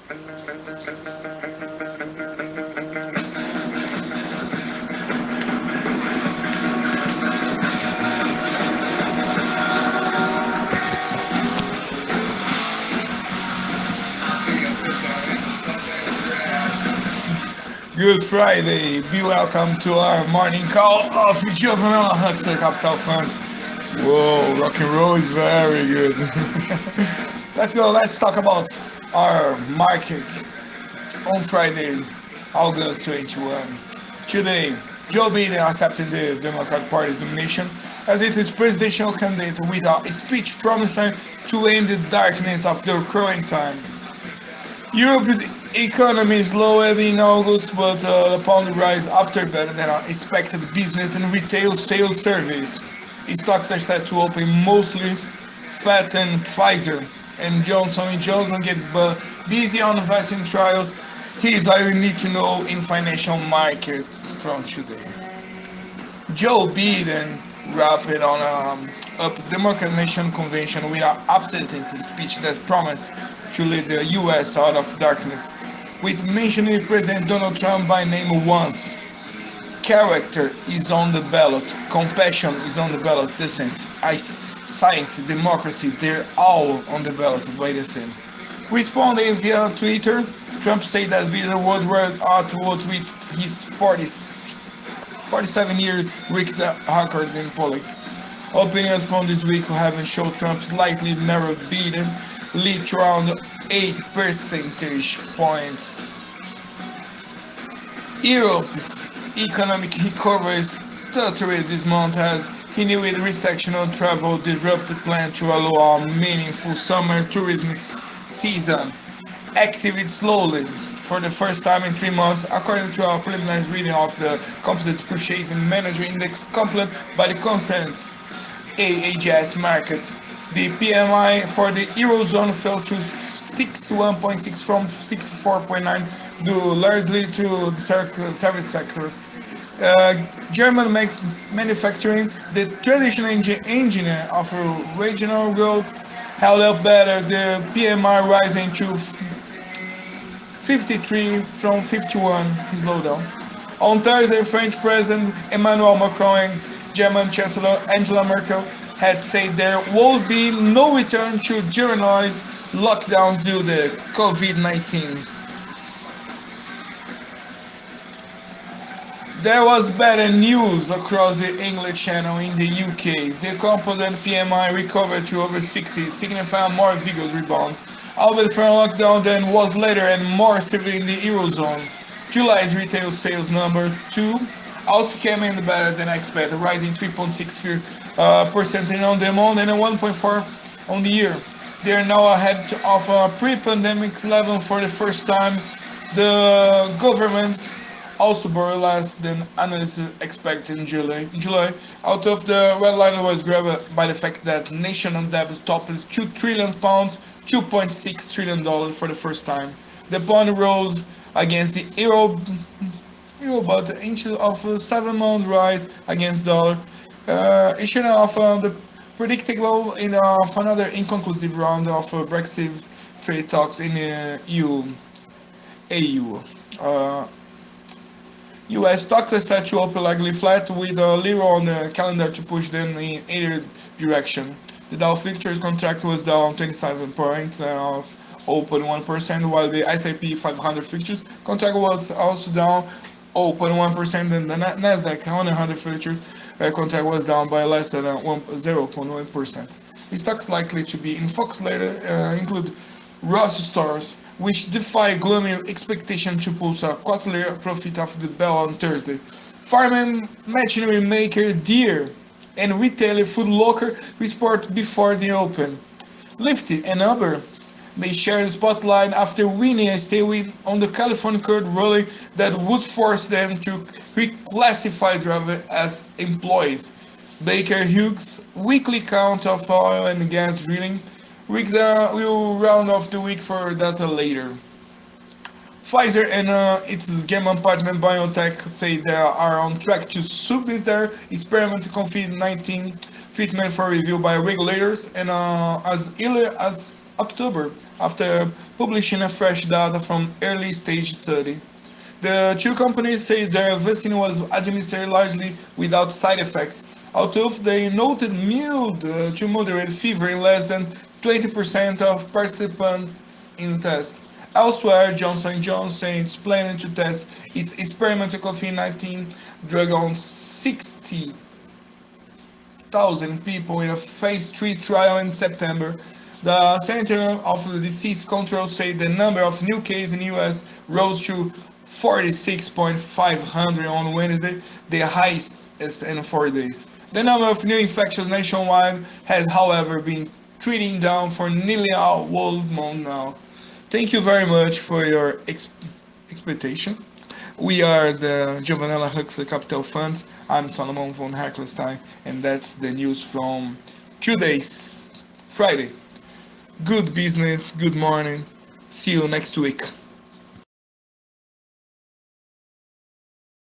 Good Friday. Be welcome to our morning call of Juvenile Huxley Capital Funds. Whoa, rock and roll is very good. Let's go. Let's talk about our market on Friday, August 21. Today, Joe Biden accepted the Democratic Party's nomination as it is presidential candidate with a speech promising to end the darkness of the current time. Europe's economy slowed in August, but the pound rise after better than expected business and retail sales surveys. Stocks are set to open mostly fat and Pfizer and Johnson get busy on vaccine trials. Here's all you need to know in financial market from today. Joe Biden wrapped on up Democrat Nation Convention with an absentee speech that promised to lead the U.S. out of darkness, with mentioning President Donald Trump by name once. Character is on the ballot, compassion is on the ballot, decency, science, democracy, they're all on the ballot by the same. Responding via Twitter, Trump said that Biden would out with his 47-year record in politics. Opinions from this week have shown Trump slightly narrowed Biden lead to around 8 percentage points. Europe's economic recovery stuttered this month as renewed restriction on travel disrupted plans to allow a meaningful summer tourism season. Activity slowly for the first time in 3 months, according to a preliminary reading of the Composite Purchasing Manager Index compiled by the Consent AHS market. The PMI for the Eurozone fell to 61.6 from 64.9, due largely to the service sector. German manufacturing, the traditional engine of regional growth, held up better. The PMI rising to 53 from 51, his slowdown. On Thursday, French President Emmanuel Macron and German Chancellor Angela Merkel had said there would be no return to generalized lockdowns due to COVID-19. There was better news across the English Channel in the UK. The composite PMI recovered to over 60, signifying a more vigorous rebound, albeit from lockdown than was later and more severe in the Eurozone. July's retail sales number 2 also came in better than expected, rising 3.6% on the month and 1.4% on the year. They are now ahead of a pre-pandemic level for the first time. The government also borrowed less than analysts expected in July. Out of the red line was grabbed by the fact that national debt topped £2 trillion, $2.6 trillion for the first time. The pound rose against the euro, but instead of a 7-month rise against the dollar, issuing off the predictable in of another inconclusive round of Brexit trade talks in the AU. US stocks are set to open likely flat with a little on the calendar to push them in either direction. The Dow futures contract was down 27 points, open 1%, while the S&P 500 futures contract was also down 0.1%, and the Nasdaq 100 futures contract was down by less than 0.1%. The stocks likely to be in focus later include Ross Stores, which defy gloomy expectation to post a quarterly profit after the bell on Thursday. Farm and machinery maker Deere and retailer Foot Locker report before the open. Lyft and Uber may share the spotlight after winning a stay on the California court ruling that would force them to reclassify drivers as employees. Baker Hughes' weekly count of oil and gas drilling rigs will round off the week for data later. Pfizer and its German partner BioNTech say they are on track to submit their experimental COVID-19 treatment for review by regulators and as early as October. after publishing a fresh data from early stage study. The two companies say their vaccine was administered largely without side effects, although they noted mild to moderate fever in less than 20% of participants in the test. Elsewhere, Johnson & Johnson is planning to test its experimental COVID-19 drug on 60,000 people in a phase 3 trial in September. The Center of Disease Control said the number of new cases in the US rose to 46,500 on Wednesday, the highest in 4 days. The number of new infections nationwide has, however, been trending down for nearly a whole month now. Thank you very much for your expectation. We are the Giovanella Huxley Capital Funds. I'm Solomon von Herkelstein, and that's the news from 2 days, Friday. Good business, good morning. See you next week.